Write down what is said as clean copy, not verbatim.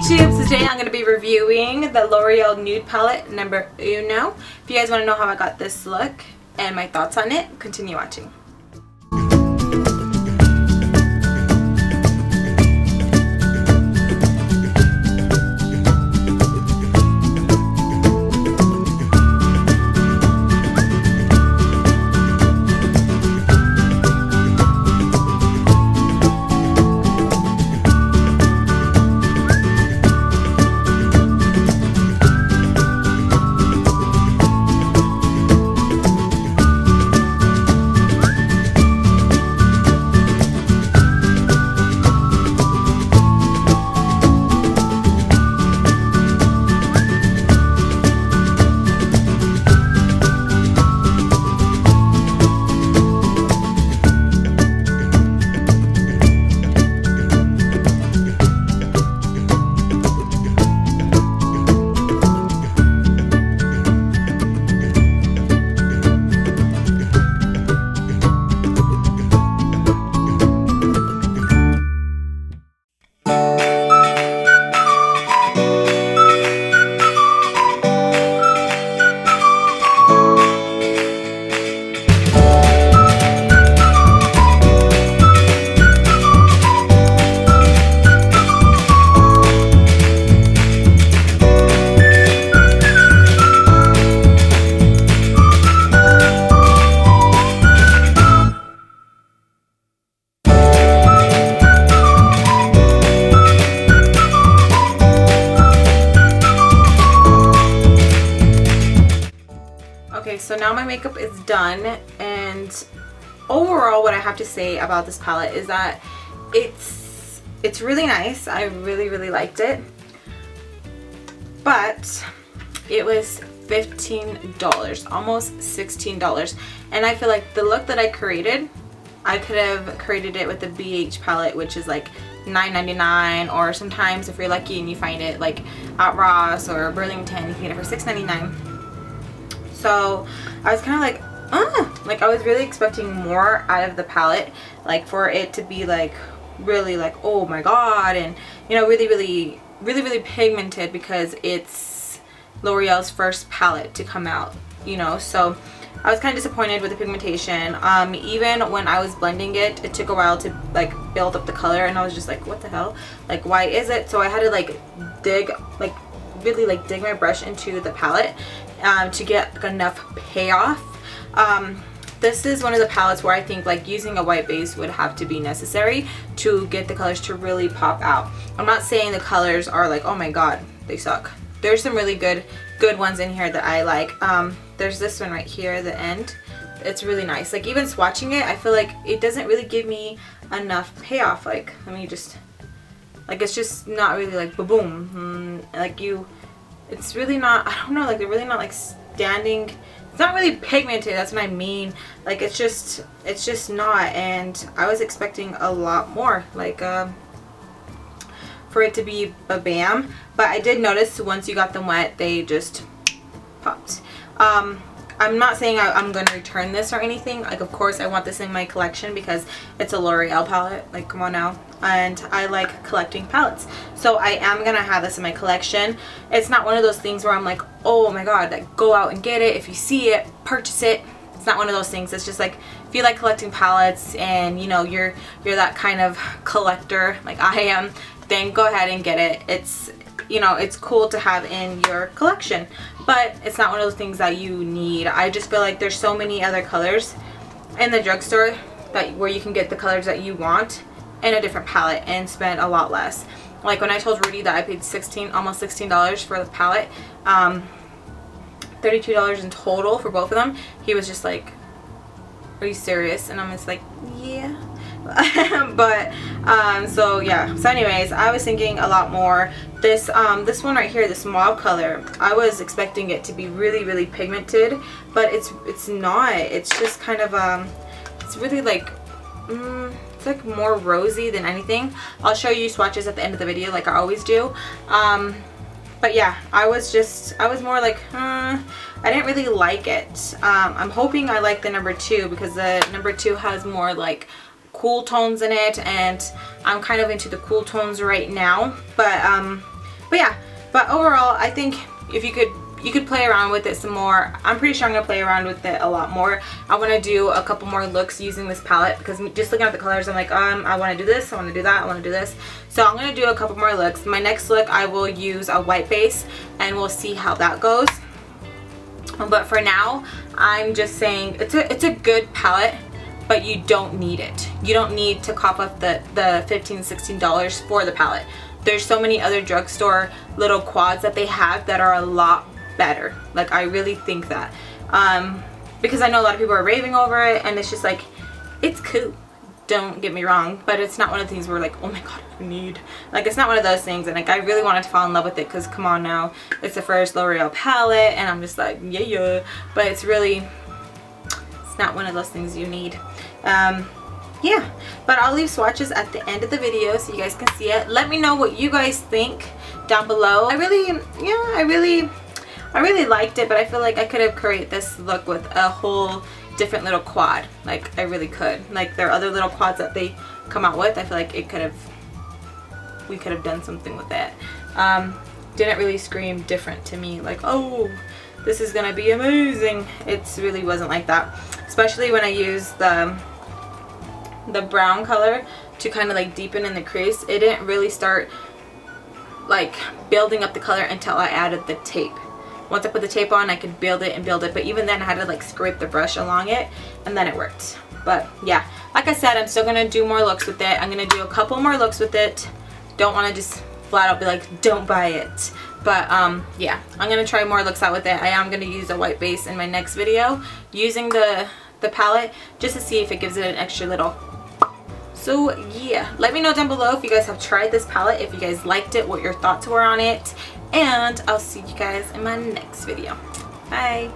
YouTube, so today I'm going to be reviewing the L'Oreal Nude palette number uno. If you guys want to know how I got this look and my thoughts on it, continue watching. Okay, so now my makeup is done, and overall what I have to say about this palette is that it's really nice. I really liked it, but it was $15, almost $16, and I feel like the look that I created, I could have created it with the BH palette, which is like $9.99, or sometimes if you're lucky and you find it like at Ross or Burlington, you can get it for $6.99. So I was kind of like I was really expecting more out of the palette, like for it to be like really like, oh my god, and you know, really pigmented, because it's L'Oreal's first palette to come out, you know. So I was kind of disappointed with the pigmentation. Even when I was blending it, it took a while to like build up the color, and I was just like, what the hell, like why is it? So I had to like really dig my brush into the palette to get enough payoff. This is one of the palettes where I think like using a white base would have to be necessary to get the colors to really pop out. I'm not saying the colors are like, oh my god, they suck. There's some really good ones in here that I like. There's this one right here at the end. It's really nice. Like even swatching it, I feel like it doesn't really give me enough payoff. Like, let me just, like, it's just not really like boom, like it's really not, I don't know, like they're really not like standing. It's not really pigmented, that's what I mean. Like it's just not, and I was expecting a lot more, like for it to be a bam. But I did notice once you got them wet, they just popped. I'm not saying I'm going to return this or anything. Like, of course I want this in my collection because it's a L'Oreal palette, like come on now, and I like collecting palettes, so I am going to have this in my collection. It's not one of those things where I'm like, oh my god, like go out and get it. If you see it, purchase it. It's not one of those things. It's just like, if you like collecting palettes and you know you're that kind of collector like I am, then go ahead and get it. It's, you know, it's cool to have in your collection, but it's not one of those things that you need. I just feel like there's so many other colors in the drugstore where you can get the colors that you want in a different palette and spend a lot less. Like when I told Rudy that I paid almost $16 for the palette, $32 in total for both of them, he was just like, are you serious? And I'm just like, yeah. But so yeah, so anyways, I was thinking a lot more. This one right here, this mauve color, I was expecting it to be really pigmented, but it's not. It's just kind of it's really like it's like more rosy than anything. I'll show you swatches at the end of the video like I always do. But yeah, I was more like, I didn't really like it. I'm hoping I like the number 2 because the number 2 has more like cool tones in it, and I'm kind of into the cool tones right now. But But yeah, but overall I think if you could play around with it some more. I'm pretty sure I'm going to play around with it a lot more. I want to do a couple more looks using this palette because just looking at the colors I'm like I want to do this, I want to do that, I want to do this. So I'm going to do a couple more looks. My next look I will use a white base and we'll see how that goes. But for now I'm just saying it's a good palette, but you don't need it. You don't need to cough up the $15-16 for the palette. There's so many other drugstore little quads that they have that are a lot better. Like I really think that because I know a lot of people are raving over it and it's just like it's cool, don't get me wrong, but it's not one of the things where like, oh my god, I need, like it's not one of those things. And like I really wanted to fall in love with it because come on now, it's the first L'Oreal palette and I'm just like yeah, but it's not one of those things you need. Yeah, but I'll leave swatches at the end of the video so you guys can see it. Let me know what you guys think down below. I really liked it, but I feel like I could have created this look with a whole different little quad. Like I really could. Like there are other little quads that they come out with. I feel like we could have done something with it. Didn't really scream different to me. Like, oh, this is gonna be amazing. It really wasn't like that. Especially when I used the brown color to kind of like deepen in the crease. It didn't really start like building up the color until I added the tape. Once I put the tape on I could build it and build it, but even then I had to like scrape the brush along it and then it worked. But yeah, like I said, I'm still gonna do more looks with it. I'm gonna do a couple more looks with it. Don't want to just flat out be like don't buy it, but yeah, I'm gonna try more looks out with it. I am gonna use a white base in my next video using the palette just to see if it gives it an extra little. So yeah, let me know down below if you guys have tried this palette, if you guys liked it, what your thoughts were on it, and I'll see you guys in my next video. Bye.